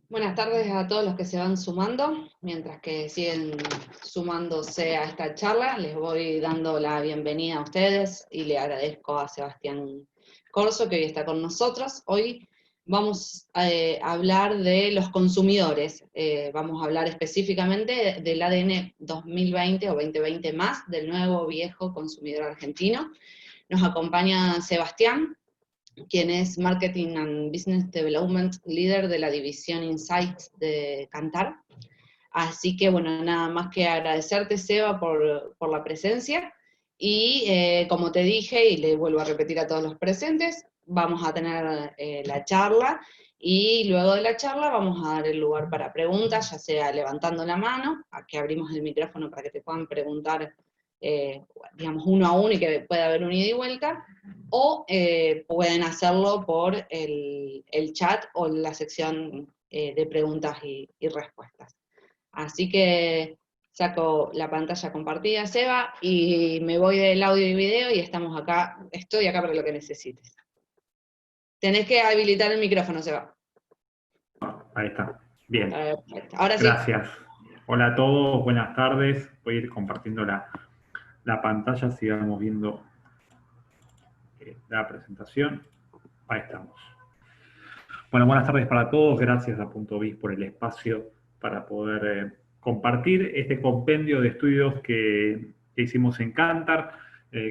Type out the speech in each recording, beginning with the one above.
Buenas tardes a todos los que se van sumando. Mientras que siguen sumándose a esta charla, les voy dando la bienvenida a ustedes y le agradezco a Sebastián Corso que hoy está con nosotros. Hoy vamos a hablar de los consumidores. Vamos a hablar específicamente del ADN 2020 o 2020 más, del nuevo viejo consumidor argentino. Nos acompaña Sebastián, quien es Marketing and Business Development Leader de la división Insights de Kantar. Así que, bueno, nada más que agradecerte, Seba, por la presencia. Y como te dije, y le vuelvo a repetir a todos los presentes, vamos a tener la charla, y luego de la charla vamos a dar el lugar para preguntas, ya sea levantando la mano, a que abrimos el micrófono para que te puedan preguntar, digamos, uno a uno y que pueda haber un ida y vuelta, o pueden hacerlo por el chat o la sección de preguntas y respuestas. Así que saco la pantalla compartida, Seba, y me voy del audio y video y estamos acá, estoy acá para lo que necesites. Tenés que habilitar el micrófono, Seba. Ahí está. Bien. Perfecto. Ahora sí. Gracias. Hola a todos, buenas tardes. Voy a ir compartiendo la pantalla, sigamos viendo la presentación. Ahí estamos. Bueno, buenas tardes para todos. Gracias a Punto Biz por el espacio para poder compartir este compendio de estudios que hicimos en Kantar.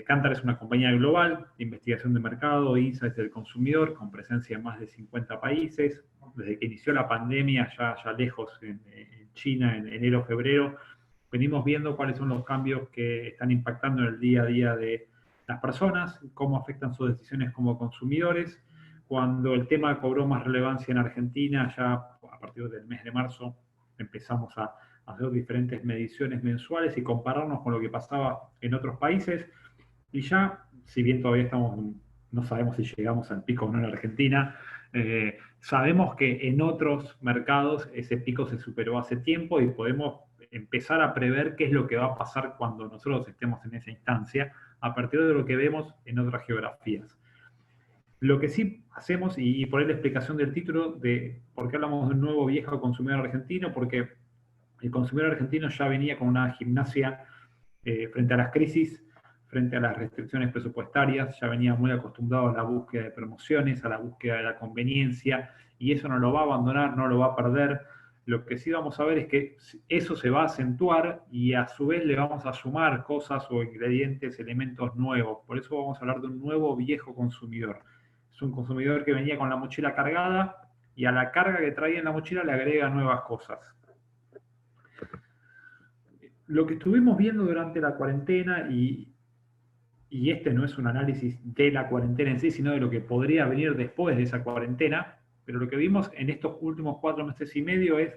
Kantar es una compañía global de investigación de mercado e insights del consumidor con presencia en más de 50 países. Desde que inició la pandemia, ya lejos en China, en enero, febrero, venimos viendo cuáles son los cambios que están impactando en el día a día de las personas, cómo afectan sus decisiones como consumidores. Cuando el tema cobró más relevancia en Argentina, ya a partir del mes de marzo empezamos a hacer diferentes mediciones mensuales y compararnos con lo que pasaba en otros países. Y ya, si bien todavía no sabemos si llegamos al pico o no en Argentina, sabemos que en otros mercados ese pico se superó hace tiempo y podemos empezar a prever qué es lo que va a pasar cuando nosotros estemos en esa instancia a partir de lo que vemos en otras geografías. Lo que sí hacemos, y por ahí la explicación del título de por qué hablamos de un nuevo viejo consumidor argentino, porque el consumidor argentino ya venía con una gimnasia frente a las crisis, frente a las restricciones presupuestarias, ya venía muy acostumbrado a la búsqueda de promociones, a la búsqueda de la conveniencia, y eso no lo va a abandonar, no lo va a perder. Lo que sí vamos a ver es que eso se va a acentuar y a su vez le vamos a sumar cosas o ingredientes, elementos nuevos. Por eso vamos a hablar de un nuevo viejo consumidor. Es un consumidor que venía con la mochila cargada y a la carga que traía en la mochila le agrega nuevas cosas. Lo que estuvimos viendo durante la cuarentena, y este no es un análisis de la cuarentena en sí, sino de lo que podría venir después de esa cuarentena, pero lo que vimos en estos últimos 4 meses y medio es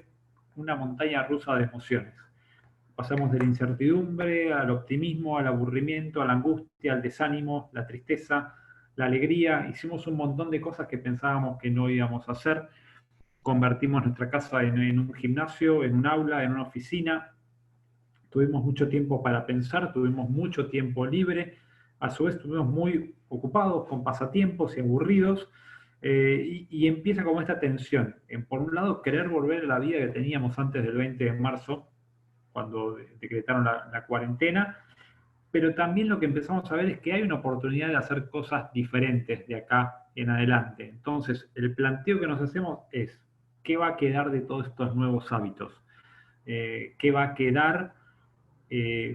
una montaña rusa de emociones. Pasamos de la incertidumbre al optimismo, al aburrimiento, a la angustia, al desánimo, la tristeza, la alegría. Hicimos un montón de cosas que pensábamos que no íbamos a hacer. Convertimos nuestra casa en un gimnasio, en un aula, en una oficina. Tuvimos mucho tiempo para pensar, tuvimos mucho tiempo libre. A su vez estuvimos muy ocupados con pasatiempos y aburridos. Y empieza como esta tensión. Por un lado, querer volver a la vida que teníamos antes del 20 de marzo, cuando decretaron la cuarentena, pero también lo que empezamos a ver es que hay una oportunidad de hacer cosas diferentes de acá en adelante. Entonces, el planteo que nos hacemos es, ¿qué va a quedar de todos estos nuevos hábitos? ¿Qué va a quedar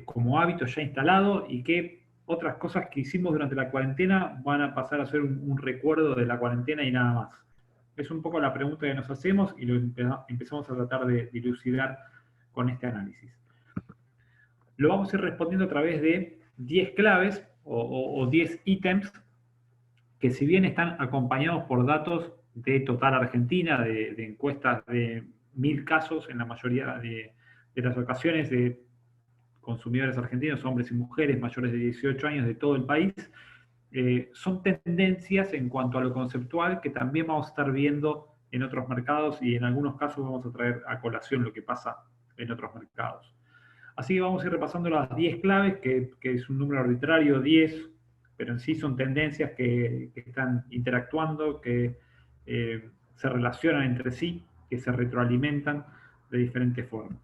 como hábito ya instalado y qué otras cosas que hicimos durante la cuarentena van a pasar a ser un recuerdo de la cuarentena y nada más? Es un poco la pregunta que nos hacemos y lo empezamos a tratar de dilucidar con este análisis. Lo vamos a ir respondiendo a través de 10 claves o 10 ítems que, si bien están acompañados por datos de Total Argentina, de encuestas de 1000 casos en la mayoría de las ocasiones de consumidores argentinos, hombres y mujeres mayores de 18 años de todo el país, son tendencias en cuanto a lo conceptual que también vamos a estar viendo en otros mercados y en algunos casos vamos a traer a colación lo que pasa en otros mercados. Así que vamos a ir repasando las 10 claves, que es un número arbitrario, 10, pero en sí son tendencias que están interactuando, que se relacionan entre sí que se retroalimentan de diferentes formas.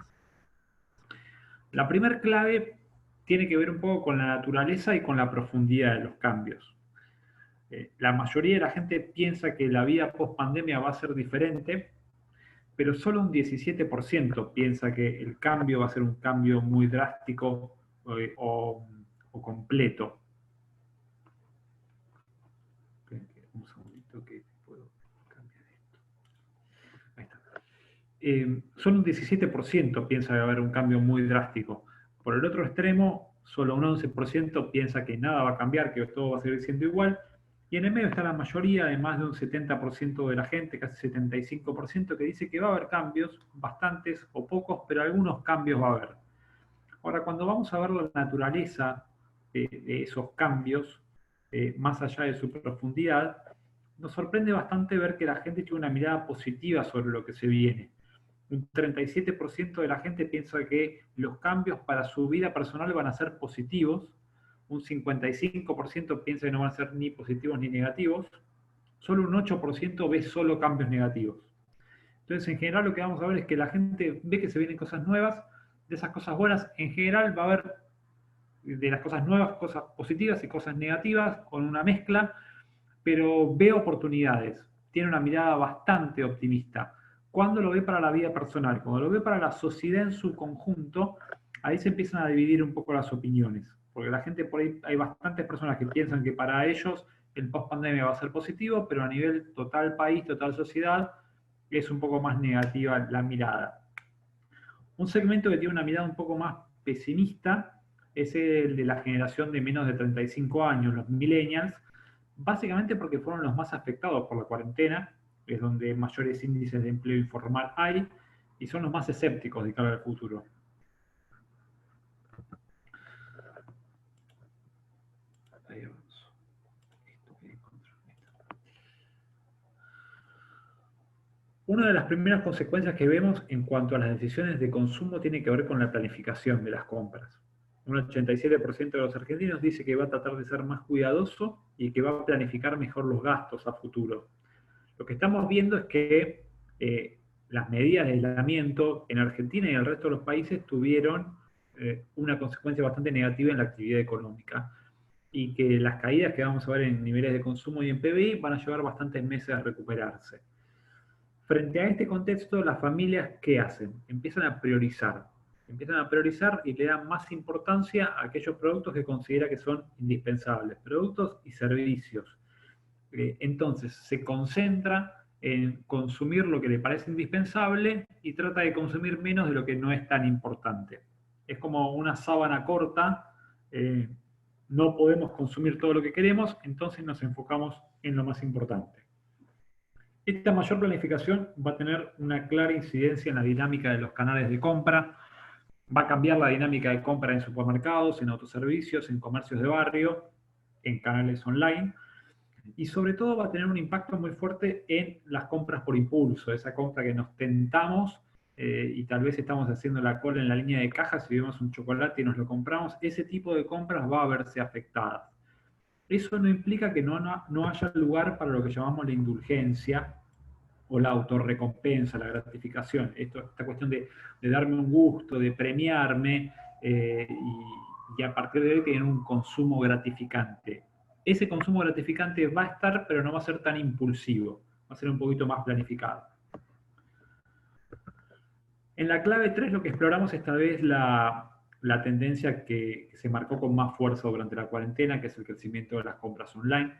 La primera clave tiene que ver un poco con la naturaleza y con la profundidad de los cambios. La mayoría de la gente piensa que la vida post-pandemia va a ser diferente, pero solo un 17% piensa que el cambio va a ser un cambio muy drástico o completo. Un segundito que puedo cambiar esto. Ahí está. Solo un 17% piensa que va a haber un cambio muy drástico. Por el otro extremo, solo un 11% piensa que nada va a cambiar, que todo va a seguir siendo igual. Y en el medio está la mayoría, de más de un 70% de la gente, casi 75%, que dice que va a haber cambios, bastantes o pocos, pero algunos cambios va a haber. Ahora, cuando vamos a ver la naturaleza de esos cambios, más allá de su profundidad, nos sorprende bastante ver que la gente tiene una mirada positiva sobre lo que se viene. Un 37% de la gente piensa que los cambios para su vida personal van a ser positivos, un 55% piensa que no van a ser ni positivos ni negativos, solo un 8% ve solo cambios negativos. Entonces, en general, lo que vamos a ver es que la gente ve que se vienen cosas nuevas, de esas cosas buenas, en general va a haber de las cosas nuevas, cosas positivas y cosas negativas, con una mezcla, pero ve oportunidades, tiene una mirada bastante optimista. Cuando lo ve para la vida personal, cuando lo ve para la sociedad en su conjunto, ahí se empiezan a dividir un poco las opiniones, porque la gente por ahí, hay bastantes personas que piensan que para ellos el post-pandemia va a ser positivo, pero a nivel total país, total sociedad, es un poco más negativa la mirada. Un segmento que tiene una mirada un poco más pesimista es el de la generación de menos de 35 años, los millennials, básicamente porque fueron los más afectados por la cuarentena, es donde mayores índices de empleo informal hay, y son los más escépticos de cara al futuro. Ahí vamos. Una de las primeras consecuencias que vemos en cuanto a las decisiones de consumo tiene que ver con la planificación de las compras. Un 87% de los argentinos dice que va a tratar de ser más cuidadoso y que va a planificar mejor los gastos a futuro. Lo que estamos viendo es que las medidas de aislamiento en Argentina y en el resto de los países tuvieron una consecuencia bastante negativa en la actividad económica y que las caídas que vamos a ver en niveles de consumo y en PBI van a llevar bastantes meses a recuperarse. Frente a este contexto, las familias, ¿qué hacen? Empiezan a priorizar y le dan más importancia a aquellos productos que considera que son indispensables, productos y servicios. Entonces, se concentra en consumir lo que le parece indispensable y trata de consumir menos de lo que no es tan importante. Es como una sábana corta, no podemos consumir todo lo que queremos, entonces nos enfocamos en lo más importante. Esta mayor planificación va a tener una clara incidencia en la dinámica de los canales de compra, va a cambiar la dinámica de compra en supermercados, en autoservicios, en comercios de barrio, en canales online, y sobre todo va a tener un impacto muy fuerte en las compras por impulso, esa compra que nos tentamos y tal vez estamos haciendo la cola en la línea de caja, si vemos un chocolate y nos lo compramos, ese tipo de compras va a verse afectadas. Eso no implica que no haya lugar para lo que llamamos la indulgencia o la autorrecompensa, la gratificación. Esta cuestión de darme un gusto, de premiarme y a partir de hoy tener un consumo gratificante. Ese consumo gratificante va a estar, pero no va a ser tan impulsivo, va a ser un poquito más planificado. En la clave 3 lo que exploramos esta vez la tendencia que se marcó con más fuerza durante la cuarentena, que es el crecimiento de las compras online.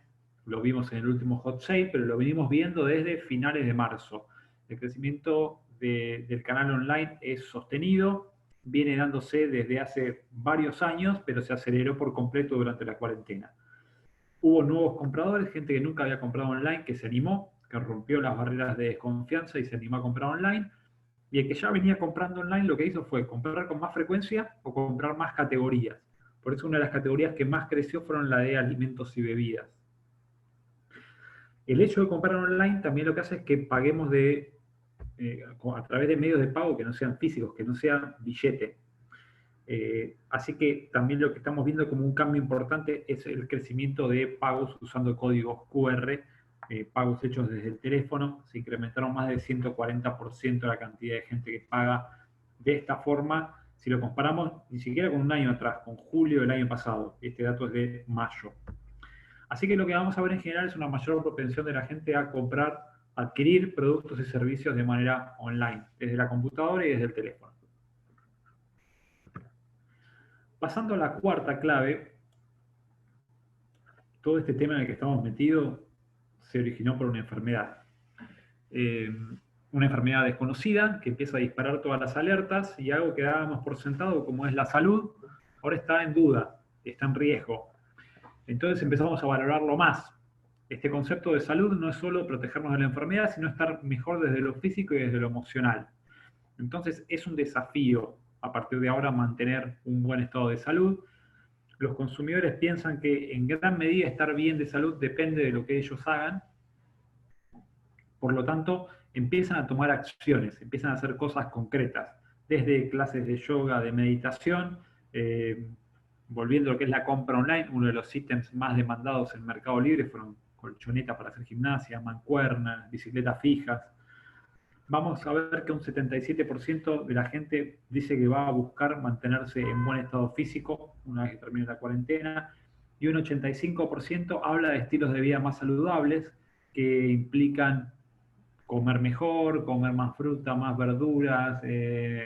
Lo vimos en el último hot sale, pero lo venimos viendo desde finales de marzo. El crecimiento del canal online es sostenido, viene dándose desde hace varios años, pero se aceleró por completo durante la cuarentena. Hubo nuevos compradores, gente que nunca había comprado online, que se animó, que rompió las barreras de desconfianza y se animó a comprar online. Y el que ya venía comprando online lo que hizo fue comprar con más frecuencia o comprar más categorías. Por eso una de las categorías que más creció fueron la de alimentos y bebidas. El hecho de comprar online también lo que hace es que paguemos a través de medios de pago que no sean físicos, que no sean billete. Así que también lo que estamos viendo como un cambio importante es el crecimiento de pagos usando códigos QR pagos hechos desde el teléfono, se incrementaron más del 140% la cantidad de gente que paga de esta forma, si lo comparamos ni siquiera con un año atrás, con julio del año pasado. Este dato es de mayo. Así que lo que vamos a ver en general es una mayor propensión de la gente a comprar, adquirir productos y servicios de manera online, desde la computadora y desde el teléfono. Pasando a la cuarta clave, todo este tema en el que estamos metidos se originó por una enfermedad. Una enfermedad desconocida que empieza a disparar todas las alertas y algo que dábamos por sentado como es la salud, ahora está en duda, está en riesgo. Entonces empezamos a valorarlo más. Este concepto de salud no es solo protegernos de la enfermedad, sino estar mejor desde lo físico y desde lo emocional. Entonces es un desafío a partir de ahora mantener un buen estado de salud. Los consumidores piensan que en gran medida estar bien de salud depende de lo que ellos hagan. Por lo tanto, empiezan a tomar acciones, empiezan a hacer cosas concretas, desde clases de yoga, de meditación, volviendo a lo que es la compra online, uno de los ítems más demandados en Mercado Libre fueron colchonetas para hacer gimnasia, mancuernas, bicicletas fijas. Vamos a ver que un 77% de la gente dice que va a buscar mantenerse en buen estado físico una vez que termine la cuarentena, y un 85% habla de estilos de vida más saludables que implican comer mejor, comer más fruta, más verduras,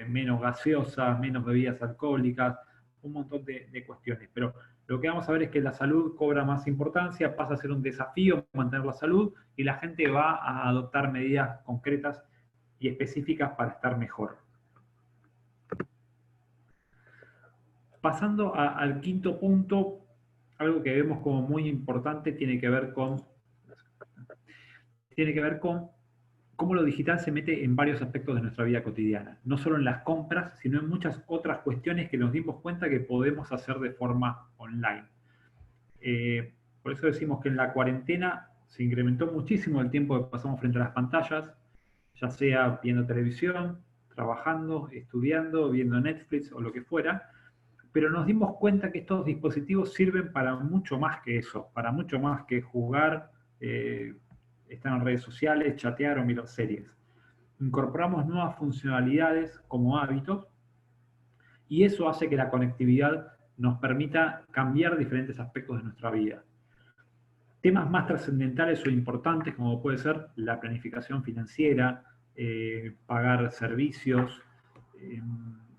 menos gaseosas, menos bebidas alcohólicas, un montón de cuestiones. Pero lo que vamos a ver es que la salud cobra más importancia, pasa a ser un desafío mantener la salud y la gente va a adoptar medidas concretas y específicas para estar mejor. Pasando al quinto punto, algo que vemos como muy importante tiene que ver con cómo lo digital se mete en varios aspectos de nuestra vida cotidiana. No solo en las compras, sino en muchas otras cuestiones que nos dimos cuenta que podemos hacer de forma online. Por eso decimos que en la cuarentena se incrementó muchísimo el tiempo que pasamos frente a las pantallas, ya sea viendo televisión, trabajando, estudiando, viendo Netflix o lo que fuera, pero nos dimos cuenta que estos dispositivos sirven para mucho más que eso, para mucho más que jugar, estar en redes sociales, chatear o mirar series. Incorporamos nuevas funcionalidades como hábitos y eso hace que la conectividad nos permita cambiar diferentes aspectos de nuestra vida. Temas más trascendentales o importantes como puede ser la planificación financiera, pagar servicios,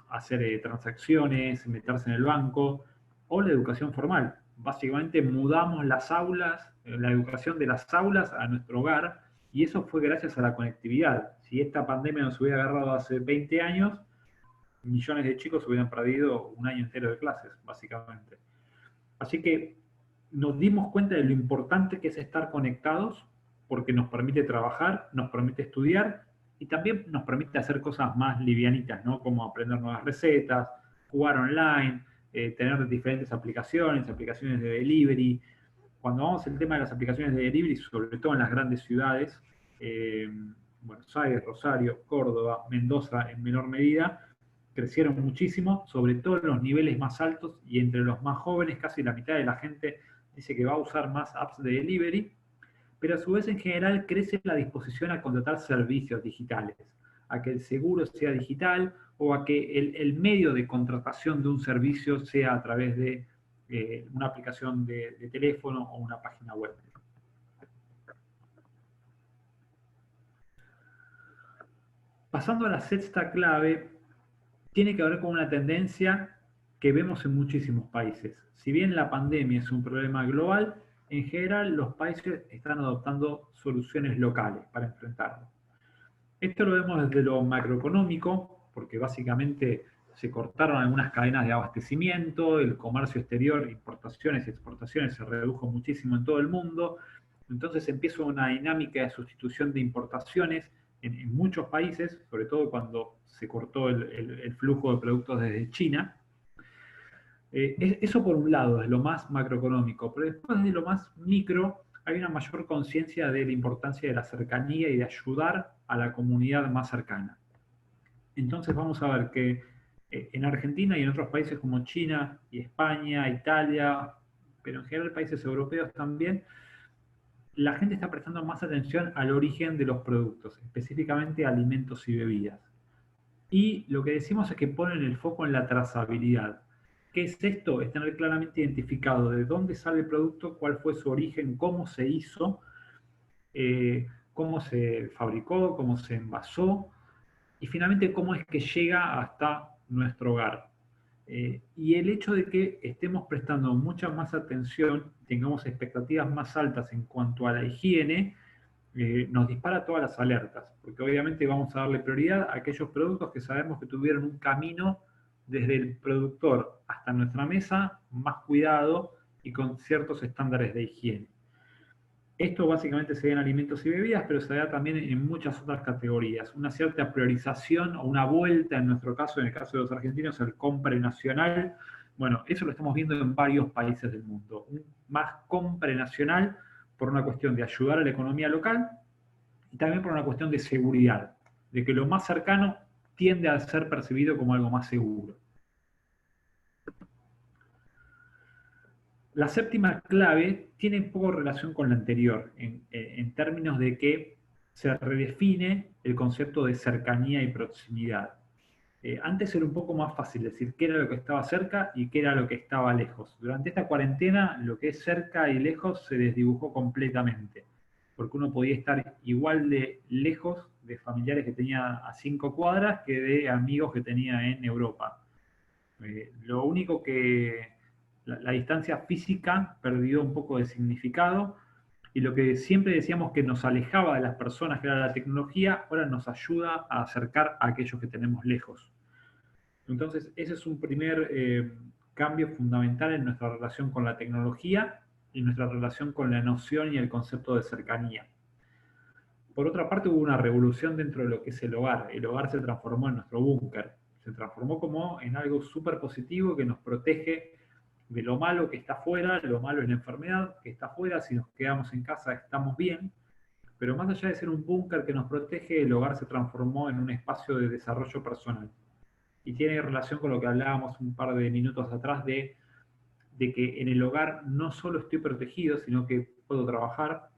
hacer transacciones, meterse en el banco, o la educación formal. Básicamente mudamos las aulas, la educación de las aulas a nuestro hogar, y eso fue gracias a la conectividad. Si esta pandemia nos hubiera agarrado hace 20 años, millones de chicos hubieran perdido un año entero de clases, básicamente. Así que nos dimos cuenta de lo importante que es estar conectados, porque nos permite trabajar, nos permite estudiar, y también nos permite hacer cosas más livianitas, ¿no? Como aprender nuevas recetas, jugar online, tener diferentes aplicaciones de delivery. Cuando vamos al tema de las aplicaciones de delivery, sobre todo en las grandes ciudades, Buenos Aires, Rosario, Córdoba, Mendoza en menor medida, crecieron muchísimo, sobre todo en los niveles más altos y entre los más jóvenes, casi la mitad de la gente dice que va a usar más apps de delivery, pero a su vez en general crece la disposición a contratar servicios digitales, a que el seguro sea digital o a que el medio de contratación de un servicio sea a través de una aplicación de teléfono o una página web. Pasando a la sexta clave, tiene que ver con una tendencia que vemos en muchísimos países. Si bien la pandemia es un problema global, en general los países están adoptando soluciones locales para enfrentarlo. Esto lo vemos desde lo macroeconómico, porque básicamente se cortaron algunas cadenas de abastecimiento, el comercio exterior, importaciones y exportaciones se redujo muchísimo en todo el mundo, entonces empieza una dinámica de sustitución de importaciones en muchos países, sobre todo cuando se cortó el flujo de productos desde China. Eso por un lado es lo más macroeconómico, pero después de lo más micro hay una mayor conciencia de la importancia de la cercanía y de ayudar a la comunidad más cercana. Entonces vamos a ver que en Argentina y en otros países como China y España, Italia, pero en general países europeos también, la gente está prestando más atención al origen de los productos, específicamente alimentos y bebidas. Y lo que decimos es que ponen el foco en la trazabilidad. ¿Qué es esto? Es tener claramente identificado de dónde sale el producto, cuál fue su origen, cómo se hizo, cómo se fabricó, cómo se envasó y finalmente cómo es que llega hasta nuestro hogar. Y el hecho de que estemos prestando mucha más atención, tengamos expectativas más altas en cuanto a la higiene, nos dispara todas las alertas, porque obviamente vamos a darle prioridad a aquellos productos que sabemos que tuvieron un camino desde el productor hasta nuestra mesa más cuidado y con ciertos estándares de higiene. Esto básicamente se da en alimentos y bebidas, pero se da también en muchas otras categorías. Una cierta priorización o una vuelta, en nuestro caso, en el caso de los argentinos, al compre nacional. Bueno, eso lo estamos viendo en varios países del mundo. Un más compre nacional por una cuestión de ayudar a la economía local y también por una cuestión de seguridad, de que lo más cercano tiende a ser percibido como algo más seguro. La séptima clave tiene poco relación con la anterior, en términos de que se redefine el concepto de cercanía y proximidad. Antes era un poco más fácil decir qué era lo que estaba cerca y qué era lo que estaba lejos. Durante esta cuarentena, lo que es cerca y lejos se desdibujó completamente, porque uno podía estar igual de lejos de familiares que tenía a 5 cuadras que de amigos que tenía en Europa. Lo único que la distancia física perdió un poco de significado y lo que siempre decíamos que nos alejaba de las personas, que era la tecnología, ahora nos ayuda a acercar a aquellos que tenemos lejos. Entonces, ese es un primer cambio fundamental en nuestra relación con la tecnología y nuestra relación con la noción y el concepto de cercanía. Por otra parte, hubo una revolución dentro de lo que es el hogar. El hogar se transformó en nuestro búnker. Se transformó como en algo súper positivo que nos protege de lo malo que está afuera, lo malo es la enfermedad que está afuera. Si nos quedamos en casa estamos bien. Pero más allá de ser un búnker que nos protege, el hogar se transformó en un espacio de desarrollo personal. Y tiene relación con lo que hablábamos un par de minutos atrás de que en el hogar no solo estoy protegido, sino que puedo trabajar,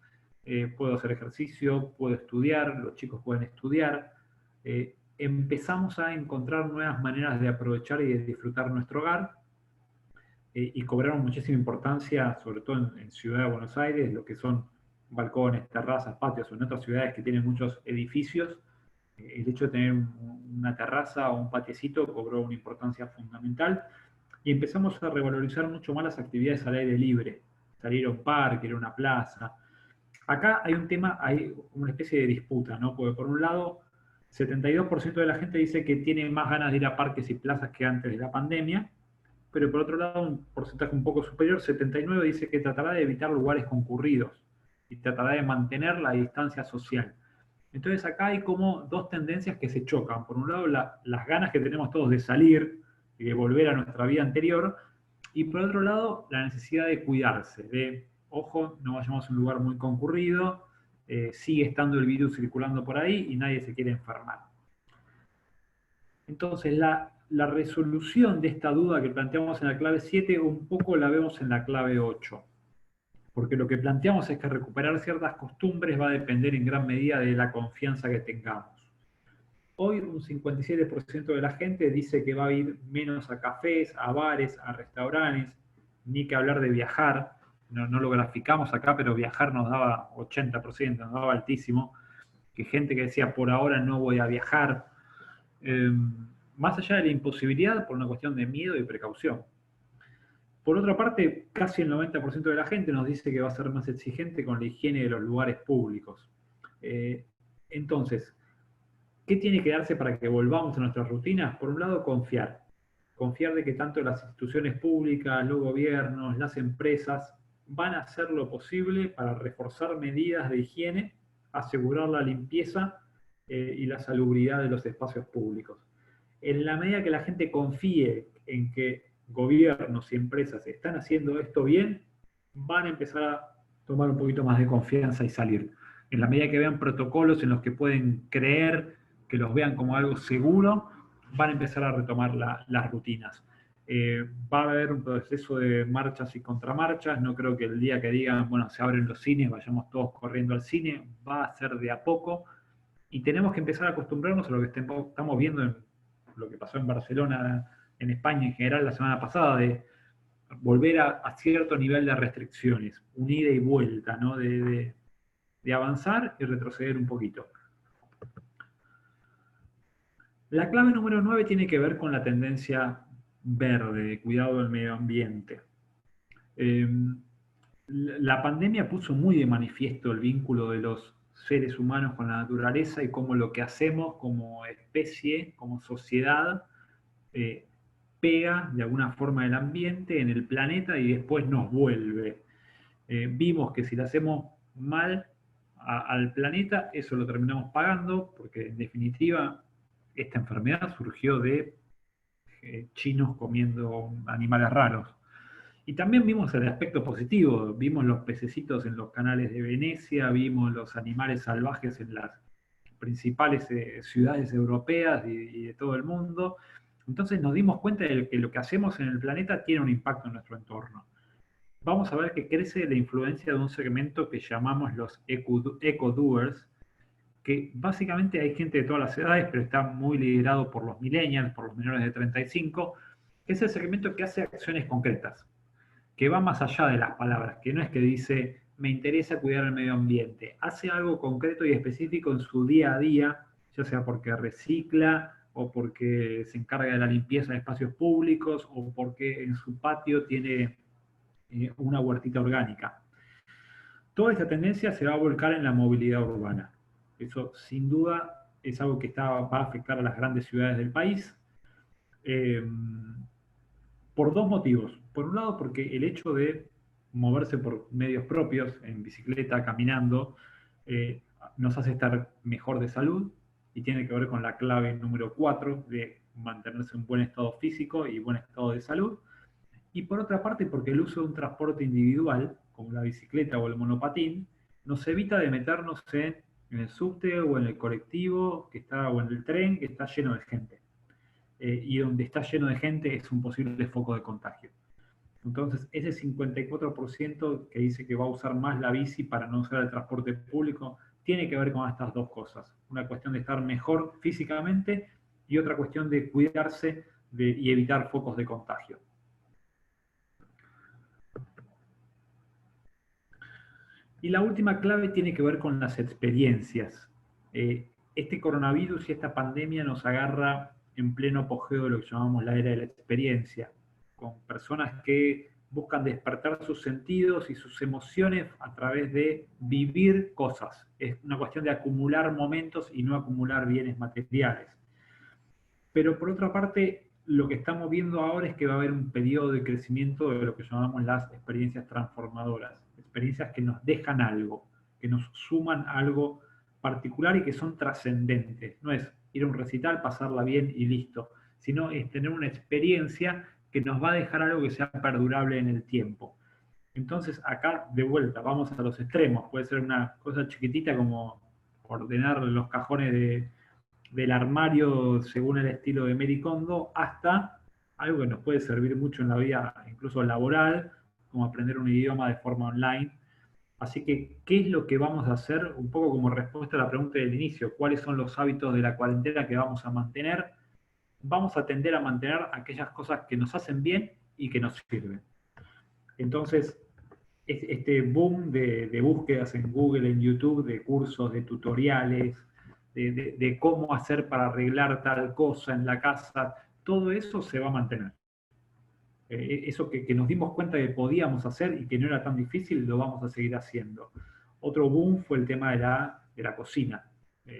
puedo hacer ejercicio, puedo estudiar, los chicos pueden estudiar. Empezamos a encontrar nuevas maneras de aprovechar y de disfrutar nuestro hogar y cobraron muchísima importancia, sobre todo en Ciudad de Buenos Aires, lo que son balcones, terrazas, patios, o en otras ciudades que tienen muchos edificios. El hecho de tener una terraza o un patiecito cobró una importancia fundamental y empezamos a revalorizar mucho más las actividades al aire libre, salir a un parque, ir a una plaza. Acá hay un tema, hay una especie de disputa, ¿no? Porque por un lado, 72% de la gente dice que tiene más ganas de ir a parques y plazas que antes de la pandemia, pero por otro lado, un porcentaje un poco superior, 79%, dice que tratará de evitar lugares concurridos y tratará de mantener la distancia social. Entonces acá hay como dos tendencias que se chocan. Por un lado, las ganas que tenemos todos de salir y de volver a nuestra vida anterior, y por otro lado, la necesidad de cuidarse, de, ojo, no vayamos a un lugar muy concurrido, sigue estando el virus circulando por ahí y nadie se quiere enfermar. Entonces, la resolución de esta duda que planteamos en la clave 7, un poco la vemos en la clave 8. Porque lo que planteamos es que recuperar ciertas costumbres va a depender en gran medida de la confianza que tengamos. Hoy un 57% de la gente dice que va a ir menos a cafés, a bares, a restaurantes, ni que hablar de viajar. No lo graficamos acá, pero viajar nos daba 80%, nos daba altísimo. Que gente que decía, por ahora no voy a viajar. Más allá de la imposibilidad, por una cuestión de miedo y precaución. Por otra parte, casi el 90% de la gente nos dice que va a ser más exigente con la higiene de los lugares públicos. Entonces, ¿qué tiene que darse para que volvamos a nuestras rutinas? Por un lado, confiar. Confiar de que tanto las instituciones públicas, los gobiernos, las empresas van a hacer lo posible para reforzar medidas de higiene, asegurar la limpieza y la salubridad de los espacios públicos. En la medida que la gente confíe en que gobiernos y empresas están haciendo esto bien, van a empezar a tomar un poquito más de confianza y salir. En la medida que vean protocolos en los que pueden creer, que los vean como algo seguro, van a empezar a retomar las rutinas. Va a haber un proceso de marchas y contramarchas. No creo que el día que digan, bueno, se abren los cines, vayamos todos corriendo al cine. Va a ser de a poco. Y tenemos que empezar a acostumbrarnos a lo que estamos viendo en lo que pasó en Barcelona, en España en general la semana pasada, de volver a cierto nivel de restricciones, un ida y vuelta, ¿no? De avanzar y retroceder un poquito. La clave número 9 tiene que ver con la tendencia verde, de cuidado del medio ambiente. La pandemia puso muy de manifiesto el vínculo de los seres humanos con la naturaleza y cómo lo que hacemos como especie, como sociedad, pega de alguna forma el ambiente en el planeta y después nos vuelve. Vimos que si lo hacemos mal al planeta, eso lo terminamos pagando, porque en definitiva esta enfermedad surgió de chinos comiendo animales raros. Y también vimos el aspecto positivo, vimos los pececitos en los canales de Venecia, vimos los animales salvajes en las principales ciudades europeas y de todo el mundo. Entonces nos dimos cuenta de que lo que hacemos en el planeta tiene un impacto en nuestro entorno. Vamos a ver que crece la influencia de un segmento que llamamos los eco-doers, que básicamente hay gente de todas las edades, pero está muy liderado por los millennials, por los menores de 35, que es el segmento que hace acciones concretas, que va más allá de las palabras, que no es que dice, me interesa cuidar el medio ambiente, hace algo concreto y específico en su día a día, ya sea porque recicla, o porque se encarga de la limpieza de espacios públicos, o porque en su patio tiene una huertita orgánica. Toda esta tendencia se va a volcar en la movilidad urbana. Eso sin duda es algo que va a afectar a las grandes ciudades del país. Por dos motivos. Por un lado, porque el hecho de moverse por medios propios, en bicicleta, caminando, nos hace estar mejor de salud y tiene que ver con la clave número 4 de mantenerse en buen estado físico y buen estado de salud. Y por otra parte, porque el uso de un transporte individual, como la bicicleta o el monopatín, nos evita de meternos en el subte o en el colectivo o en el tren que está lleno de gente. Y donde está lleno de gente es un posible foco de contagio. Entonces, ese 54% que dice que va a usar más la bici para no usar el transporte público, tiene que ver con estas dos cosas. Una cuestión de estar mejor físicamente y otra cuestión de cuidarse y evitar focos de contagio. Y la última clave tiene que ver con las experiencias. Este coronavirus y esta pandemia nos agarra en pleno apogeo de lo que llamamos la era de la experiencia, con personas que buscan despertar sus sentidos y sus emociones a través de vivir cosas. Es una cuestión de acumular momentos y no acumular bienes materiales. Pero por otra parte, lo que estamos viendo ahora es que va a haber un periodo de crecimiento de lo que llamamos las experiencias transformadoras, experiencias que nos dejan algo, que nos suman algo particular y que son trascendentes. No es ir a un recital, pasarla bien y listo, sino es tener una experiencia que nos va a dejar algo que sea perdurable en el tiempo. Entonces acá, de vuelta, vamos a los extremos. Puede ser una cosa chiquitita como ordenar los cajones del armario según el estilo de Marie Kondo, hasta algo que nos puede servir mucho en la vida, incluso laboral, como aprender un idioma de forma online. Así que, ¿qué es lo que vamos a hacer? Un poco como respuesta a la pregunta del inicio, ¿cuáles son los hábitos de la cuarentena que vamos a mantener? Vamos a tender a mantener aquellas cosas que nos hacen bien y que nos sirven. Entonces, este boom de búsquedas en Google, en YouTube, de cursos, de tutoriales, de cómo hacer para arreglar tal cosa en la casa, todo eso se va a mantener. Eso que nos dimos cuenta que podíamos hacer y que no era tan difícil, lo vamos a seguir haciendo. Otro boom fue el tema de la cocina.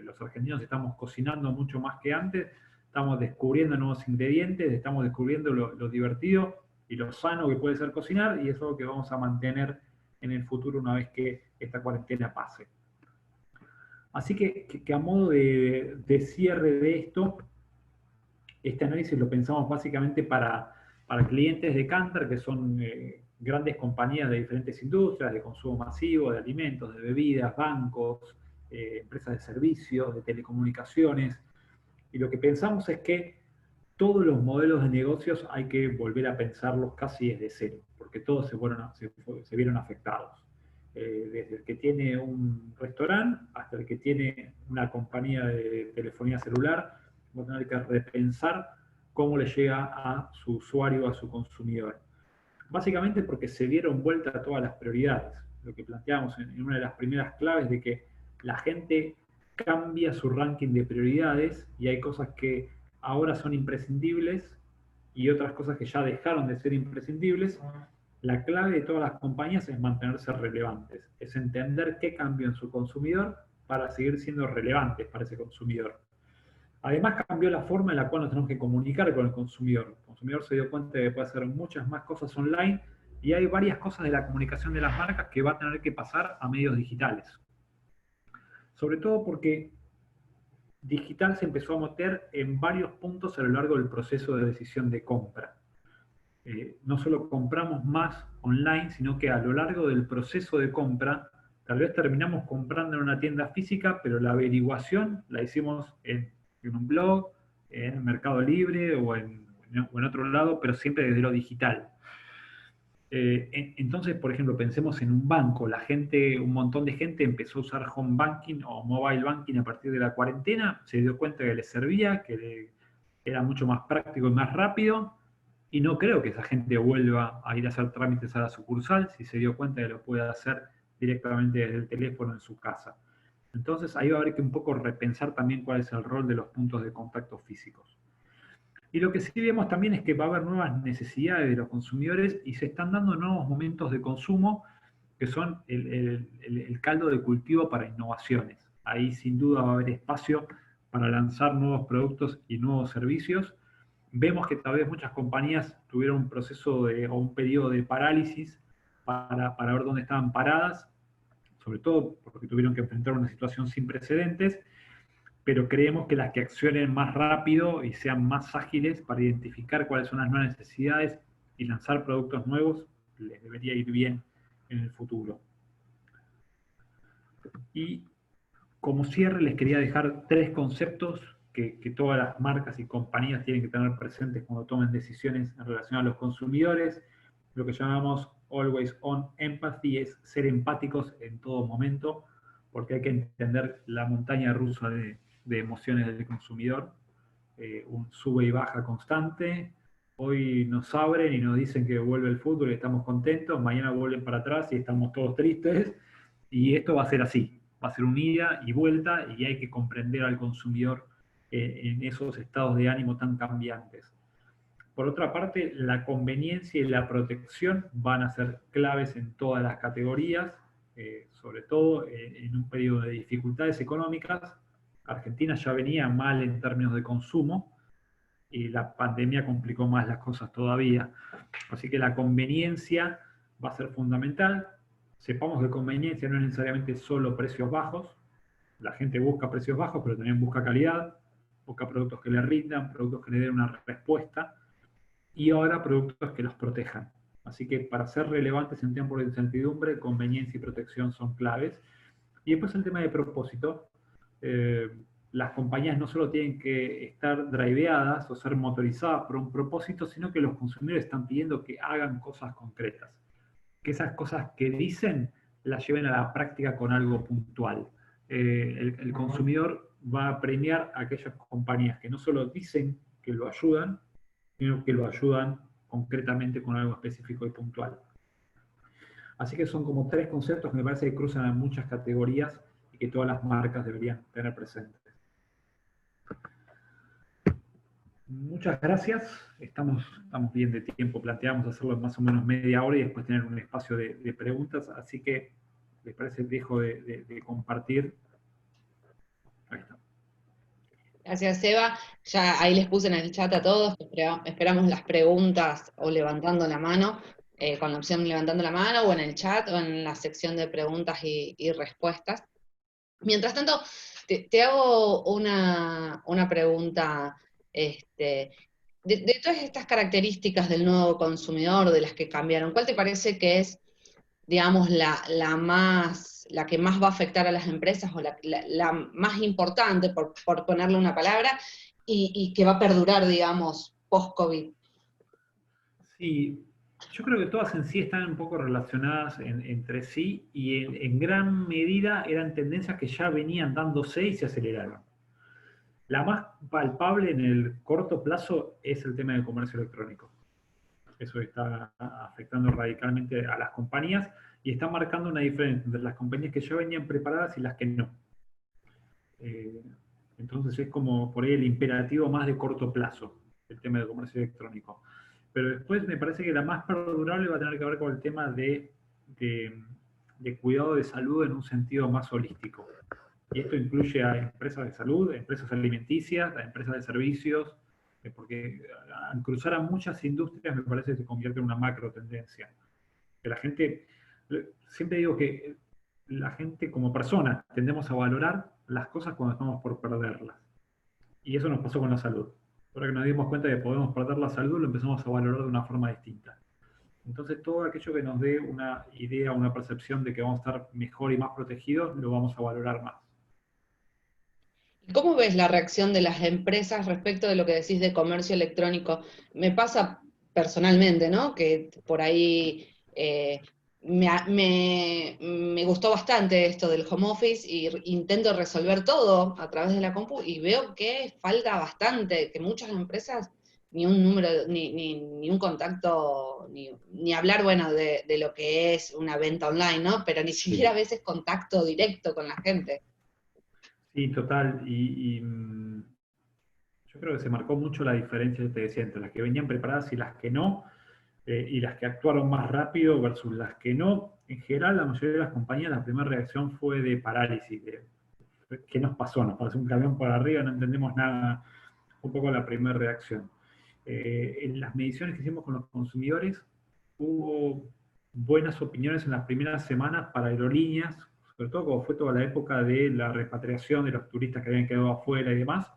Los argentinos estamos cocinando mucho más que antes, estamos descubriendo nuevos ingredientes, estamos descubriendo lo divertido y lo sano que puede ser cocinar, y es algo que vamos a mantener en el futuro una vez que esta cuarentena pase. Así que a modo de cierre de esto, este análisis lo pensamos básicamente para clientes de Kantar, que son grandes compañías de diferentes industrias, de consumo masivo, de alimentos, de bebidas, bancos, empresas de servicios, de telecomunicaciones. Y lo que pensamos es que todos los modelos de negocios hay que volver a pensarlos casi desde cero, porque todos se vieron afectados. Desde el que tiene un restaurante hasta el que tiene una compañía de telefonía celular, va a tener que repensar cómo le llega a su usuario, a su consumidor. Básicamente porque se dieron vuelta a todas las prioridades. Lo que planteamos en una de las primeras claves de que la gente cambia su ranking de prioridades y hay cosas que ahora son imprescindibles y otras cosas que ya dejaron de ser imprescindibles. La clave de todas las compañías es mantenerse relevantes, es entender qué cambió en su consumidor para seguir siendo relevantes para ese consumidor. Además cambió la forma en la cual nos tenemos que comunicar con el consumidor. El consumidor se dio cuenta de que puede hacer muchas más cosas online y hay varias cosas de la comunicación de las marcas que va a tener que pasar a medios digitales. Sobre todo porque digital se empezó a meter en varios puntos a lo largo del proceso de decisión de compra. No solo compramos más online, sino que a lo largo del proceso de compra, tal vez terminamos comprando en una tienda física, pero la averiguación la hicimos en un blog, en Mercado Libre o en otro lado, pero siempre desde lo digital. Entonces, por ejemplo, pensemos en un banco. Un montón de gente empezó a usar home banking o mobile banking a partir de la cuarentena, se dio cuenta que les servía, que era mucho más práctico y más rápido, y no creo que esa gente vuelva a ir a hacer trámites a la sucursal si se dio cuenta que lo puede hacer directamente desde el teléfono en su casa. Entonces ahí va a haber que un poco repensar también cuál es el rol de los puntos de contacto físicos. Y lo que sí vemos también es que va a haber nuevas necesidades de los consumidores y se están dando nuevos momentos de consumo que son el caldo de cultivo para innovaciones. Ahí sin duda va a haber espacio para lanzar nuevos productos y nuevos servicios. Vemos que tal vez muchas compañías tuvieron un proceso o un periodo de parálisis para ver dónde estaban paradas, sobre todo porque tuvieron que enfrentar una situación sin precedentes, pero creemos que las que accionen más rápido y sean más ágiles para identificar cuáles son las nuevas necesidades y lanzar productos nuevos, les debería ir bien en el futuro. Y como cierre les quería dejar 3 conceptos que todas las marcas y compañías tienen que tener presentes cuando tomen decisiones en relación a los consumidores. Lo que llamamos Always On Empathy es ser empáticos en todo momento, porque hay que entender la montaña rusa de emociones del consumidor, un sube y baja constante. Hoy nos abren y nos dicen que vuelve el fútbol y estamos contentos, mañana vuelven para atrás y estamos todos tristes, y esto va a ser así, va a ser un ida y vuelta y hay que comprender al consumidor en esos estados de ánimo tan cambiantes. Por otra parte, la conveniencia y la protección van a ser claves en todas las categorías, sobre todo en un periodo de dificultades económicas. Argentina ya venía mal en términos de consumo y la pandemia complicó más las cosas todavía. Así que la conveniencia va a ser fundamental. Sepamos que conveniencia no es necesariamente solo precios bajos. La gente busca precios bajos, pero también busca calidad, busca productos que le rindan, productos que le den una respuesta y ahora productos que los protejan. Así que para ser relevantes en tiempos de incertidumbre, conveniencia y protección son claves. Y después el tema de propósito. Las compañías no solo tienen que estar driveadas o ser motorizadas por un propósito, sino que los consumidores están pidiendo que hagan cosas concretas. Que esas cosas que dicen las lleven a la práctica con algo puntual. El consumidor va a premiar a aquellas compañías que no solo dicen que lo ayudan, sino que lo ayudan concretamente con algo específico y puntual. Así que son como 3 conceptos que me parece que cruzan en muchas categorías y que todas las marcas deberían tener presentes. Muchas gracias. Estamos bien de tiempo. Planteamos hacerlo en más o menos media hora y después tener un espacio de preguntas. Así que, ¿les parece? Dejo de compartir. Ahí está. Gracias, Eva. Ya ahí les puse en el chat a todos, esperamos las preguntas o levantando la mano, con la opción levantando la mano, o en el chat, o en la sección de preguntas y respuestas. Mientras tanto, te hago una pregunta, de todas estas características del nuevo consumidor, de las que cambiaron, ¿cuál te parece que es, digamos, la que más va a afectar a las empresas, o la más importante, por ponerle una palabra, y que va a perdurar, digamos, post-COVID. Sí, yo creo que todas en sí están un poco relacionadas entre sí y en gran medida eran tendencias que ya venían dándose y se aceleraron. La más palpable en el corto plazo es el tema del comercio electrónico. Eso está afectando radicalmente a las compañías y está marcando una diferencia entre las compañías que ya venían preparadas y las que no. Eh, entonces es como por ahí el imperativo más de corto plazo, el tema del comercio electrónico. Pero después me parece que la más perdurable va a tener que ver con el tema de, de cuidado de salud en un sentido más holístico. Y esto incluye a empresas de salud, a empresas alimenticias, a empresas de servicios, porque al cruzar a muchas industrias me parece que se convierte en una macro tendencia. Que la gente, siempre digo que la gente como persona tendemos a valorar las cosas cuando estamos por perderlas. Y eso nos pasó con la salud. Ahora que nos dimos cuenta de que podemos perder la salud, lo empezamos a valorar de una forma distinta. Entonces, todo aquello que nos dé una idea, una percepción de que vamos a estar mejor y más protegidos, lo vamos a valorar más. ¿Cómo ves la reacción de las empresas respecto de lo que decís de comercio electrónico? Me pasa personalmente, ¿no? Que por ahí me gustó bastante esto del home office y intento resolver todo a través de la compu y veo que falta bastante, que muchas empresas ni un número, ni un contacto, ni hablar, bueno, de lo que es una venta online, ¿no? Pero ni siquiera a Sí, veces contacto directo con la gente. sí, total. Yo creo que se marcó mucho la diferencia, te decía, entre las que venían preparadas y las que no, y las que actuaron más rápido versus las que no. En general, la mayoría de las compañías, la primera reacción fue de parálisis, de ¿qué nos pasó? Nos pasó un camión por arriba, no entendemos nada. Un poco la primera reacción. En las mediciones que hicimos con los consumidores, hubo buenas opiniones en las primeras semanas para aerolíneas, sobre todo como fue toda la época de la repatriación de los turistas que habían quedado afuera y demás.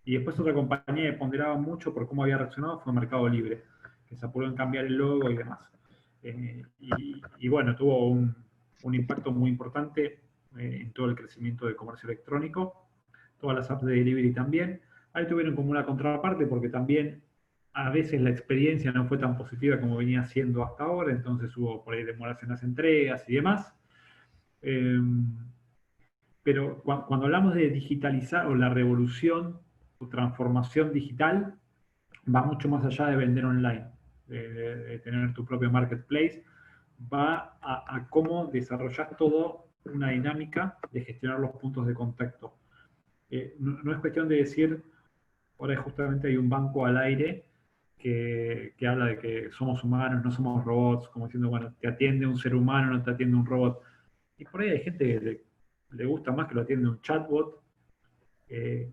Y después otra compañía que ponderaba mucho por cómo había reaccionado fue Mercado Libre, que se apuró en cambiar el logo y demás. Y bueno, tuvo un impacto muy importante en todo el crecimiento del comercio electrónico, todas las apps de delivery también. Ahí tuvieron como una contraparte porque también a veces la experiencia no fue tan positiva como venía siendo hasta ahora, entonces hubo por ahí demoras en las entregas y demás. Eh, pero cuando hablamos de digitalizar o la revolución o transformación digital, va mucho más allá de vender online, de tener tu propio marketplace, va a cómo desarrollar todo una dinámica de gestionar los puntos de contacto. No es cuestión de decir, ahora justamente hay un banco al aire que habla de que somos humanos, no somos robots, como diciendo, bueno, te atiende un ser humano, no te atiende un robot. Y por ahí hay gente que le gusta más que lo atiende un chatbot.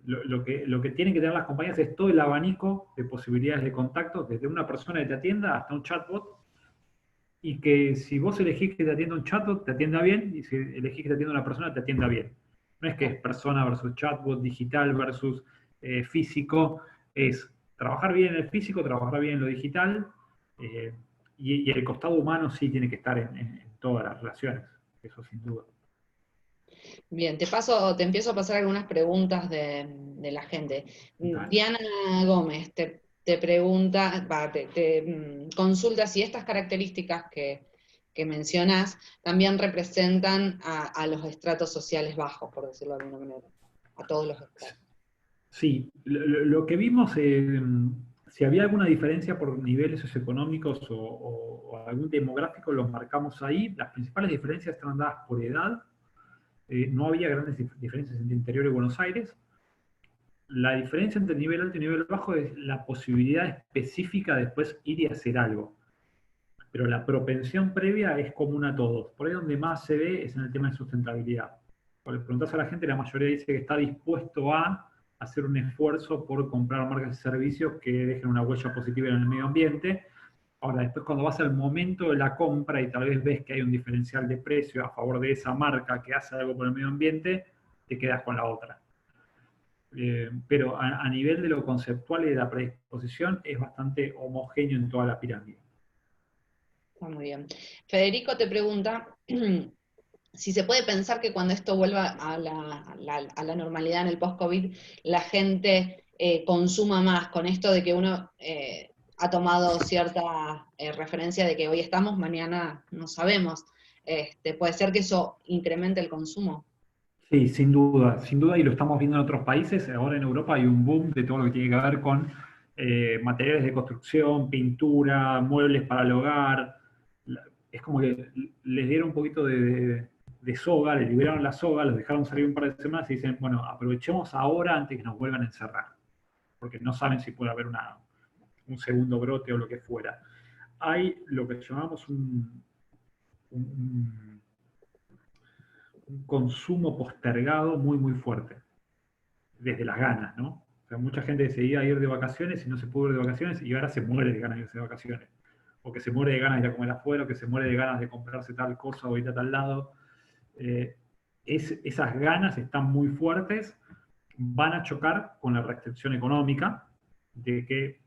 Lo que tienen que tener las compañías es todo el abanico de posibilidades de contacto, desde una persona que te atienda hasta un chatbot, y que si vos elegís que te atienda un chatbot, te atienda bien, y si elegís que te atienda una persona, te atienda bien. No es que es persona versus chatbot, digital versus físico, es trabajar bien en el físico, trabajar bien en lo digital, eh, y el costado humano sí tiene que estar en todas las relaciones, eso sin duda. Bien, te empiezo a pasar algunas preguntas de la gente. Dale. Diana Gómez te pregunta, consulta si estas características que mencionas también representan a los estratos sociales bajos, por decirlo de alguna manera, a todos los estratos. Sí, lo que vimos, si había alguna diferencia por niveles socioeconómicos o algún demográfico, los marcamos ahí. Las principales diferencias están dadas por edad. No había grandes diferencias entre interior y Buenos Aires. La diferencia entre nivel alto y nivel bajo es la posibilidad específica de después ir y hacer algo. Pero la propensión previa es común a todos. Por ahí donde más se ve es en el tema de sustentabilidad. Cuando le preguntas a la gente, la mayoría dice que está dispuesto a hacer un esfuerzo por comprar marcas y servicios que dejen una huella positiva en el medio ambiente. Ahora, después cuando vas al momento de la compra y tal vez ves que hay un diferencial de precio a favor de esa marca que hace algo por el medio ambiente, te quedas con la otra. Pero a nivel de lo conceptual y de la predisposición es bastante homogéneo en toda la pirámide. Está muy bien. Federico te pregunta si se puede pensar que cuando esto vuelva a la normalidad en el post-COVID, la gente consuma más, con esto de que uno ha tomado cierta referencia de que hoy estamos, mañana no sabemos. Puede ser que eso incremente el consumo. Sí, sin duda, y lo estamos viendo en otros países. Ahora en Europa hay un boom de todo lo que tiene que ver con materiales de construcción, pintura, muebles para el hogar. Es como que les dieron un poquito de soga, les liberaron la soga, los dejaron salir un par de semanas y dicen, bueno, aprovechemos ahora antes que nos vuelvan a encerrar, porque no saben si puede haber un segundo brote o lo que fuera. Hay lo que llamamos un un consumo postergado muy, muy fuerte, desde las ganas, ¿no? O sea, mucha gente decidía ir de vacaciones y no se pudo ir de vacaciones y ahora se muere de ganas de irse de vacaciones. O que se muere de ganas de ir a comer afuera, o que se muere de ganas de comprarse tal cosa o ir a tal lado. Eh, esas ganas están muy fuertes, van a chocar con la restricción económica, de que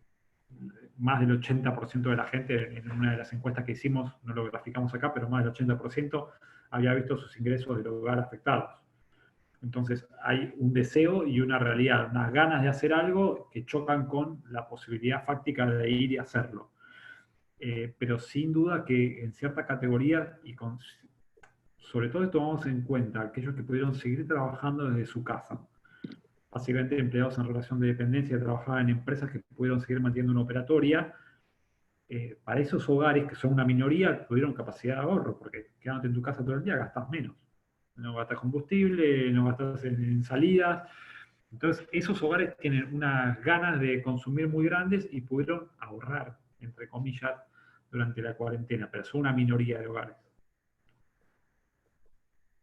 más del 80% de la gente, en una de las encuestas que hicimos, no lo graficamos acá, pero más del 80% había visto sus ingresos del hogar afectados. Entonces hay un deseo y una realidad, unas ganas de hacer algo que chocan con la posibilidad fáctica de ir y hacerlo. Pero sin duda que en ciertas categorías, sobre todo tomamos en cuenta aquellos que pudieron seguir trabajando desde su casa, básicamente empleados en relación de dependencia, trabajaban en empresas que pudieron seguir manteniendo una operatoria, para esos hogares que son una minoría, tuvieron capacidad de ahorro, porque quedándote en tu casa todo el día gastas menos. No gastas combustible, no gastas en salidas. Entonces, esos hogares tienen unas ganas de consumir muy grandes y pudieron ahorrar, entre comillas, durante la cuarentena, pero son una minoría de hogares.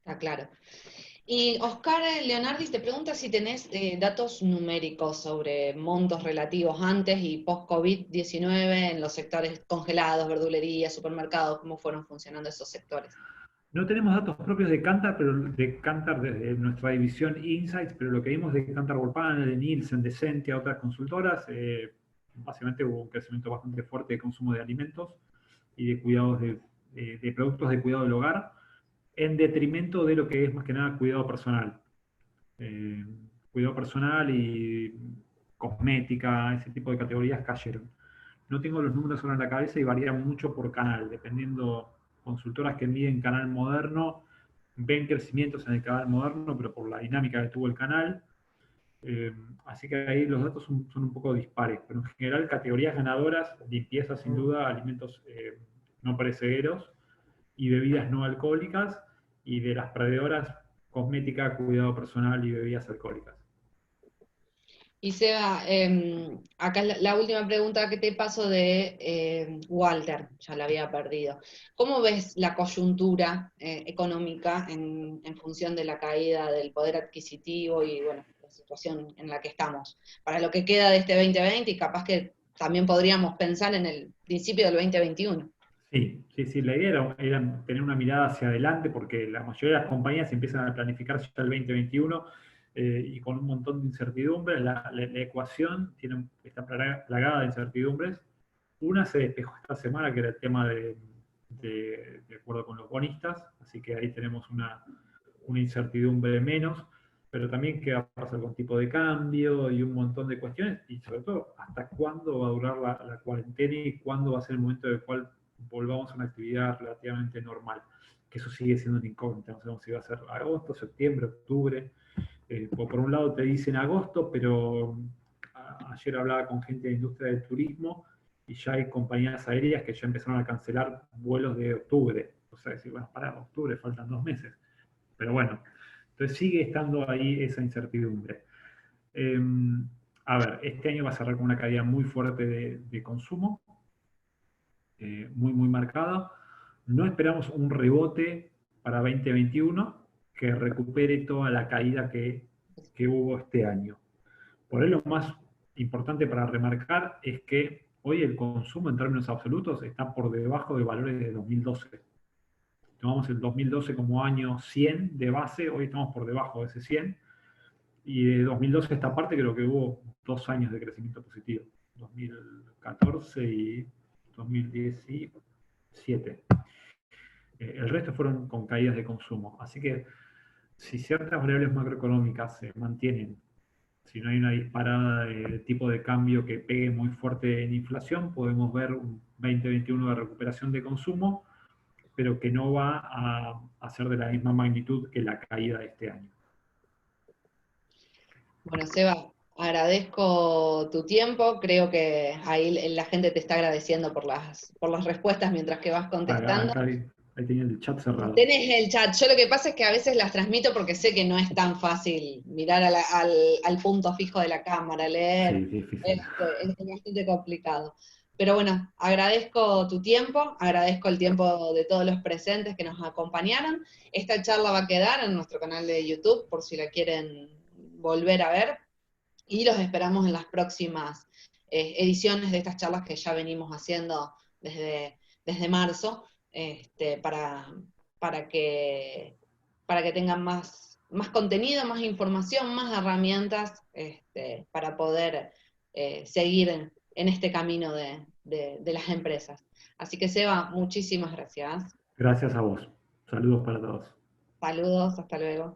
Está claro. Y Oscar Leonardis te pregunta si tenés datos numéricos sobre montos relativos antes y post-COVID-19 en los sectores congelados, verdulería, supermercados, cómo fueron funcionando esos sectores. No tenemos datos propios de Kantar, pero de Kantar desde nuestra división Insights, pero lo que vimos de Kantar Worldpanel, de Nielsen, de Sentia, otras consultoras, básicamente hubo un crecimiento bastante fuerte de consumo de alimentos y de cuidados de productos de cuidado del hogar, en detrimento de lo que es más que nada cuidado personal. Eh, Cuidado personal y cosmética, ese tipo de categorías cayeron. No tengo los números ahora en la cabeza y varían mucho por canal, dependiendo consultoras que miden canal moderno, ven crecimientos en el canal moderno, pero por la dinámica que tuvo el canal. Eh, Así que ahí los datos son un poco dispares, pero en general categorías ganadoras, limpieza sin duda, alimentos no perecederos y bebidas no alcohólicas, y de las prendedoras, cosmética, cuidado personal y bebidas alcohólicas. Y Seba, acá la última pregunta que te paso de Walter, ya la había perdido. ¿Cómo ves la coyuntura económica en función de la caída del poder adquisitivo y bueno, la situación en la que estamos? Para lo que queda de este 2020 y capaz que también podríamos pensar en el principio del 2021. Sí, sí, sí, la idea era tener una mirada hacia adelante porque la mayoría de las compañías empiezan a planificar ya el 2021 y con un montón de incertidumbres. La ecuación está plagada de incertidumbres. Una se despejó esta semana, que era el tema de acuerdo con los bonistas, así que ahí tenemos una incertidumbre menos, pero también qué va a pasar con tipo de cambio y un montón de cuestiones, y sobre todo, hasta cuándo va a durar la cuarentena y cuándo va a ser el momento en el cual volvamos a una actividad relativamente normal, que eso sigue siendo una incógnita, no sabemos si va a ser agosto, septiembre, octubre. Por un lado te dicen agosto, pero ayer hablaba con gente de la industria del turismo y ya hay compañías aéreas que ya empezaron a cancelar vuelos de octubre. O sea, decir, bueno, para octubre faltan 2 meses. Pero bueno, entonces sigue estando ahí esa incertidumbre. Eh, a ver, este año va a cerrar con una caída muy fuerte de consumo, muy, muy marcada. No esperamos un rebote para 2021 que recupere toda la caída que hubo este año. Por eso lo más importante para remarcar es que hoy el consumo en términos absolutos está por debajo de valores de 2012. Tomamos el 2012 como año 100 de base, hoy estamos por debajo de ese 100, y de 2012 a esta parte creo que hubo 2 años de crecimiento positivo, 2014 y 2017. El resto fueron con caídas de consumo. Así que si ciertas variables macroeconómicas se mantienen Si no hay una disparada de tipo de cambio que pegue muy fuerte en inflación, podemos ver un 2021 de recuperación de consumo, pero que no va a ser de la misma magnitud que la caída de este año. Bueno, Seba, agradezco tu tiempo, creo que ahí la gente te está agradeciendo por las respuestas mientras que vas contestando. Acá ahí tenía el chat cerrado. Tenés el chat, yo lo que pasa es que a veces las transmito porque sé que no es tan fácil mirar al punto fijo de la cámara, Sí, leer, difícil. es bastante complicado. Pero bueno, agradezco tu tiempo, agradezco el tiempo de todos los presentes que nos acompañaron. Esta charla va a quedar en nuestro canal de YouTube por si la quieren volver a ver y los esperamos en las próximas ediciones de estas charlas que ya venimos haciendo desde marzo, para, para que tengan más contenido, más información, más herramientas para poder seguir en este camino de las empresas. Así que Seba, muchísimas gracias. Gracias a vos. Saludos para todos. Saludos, hasta luego.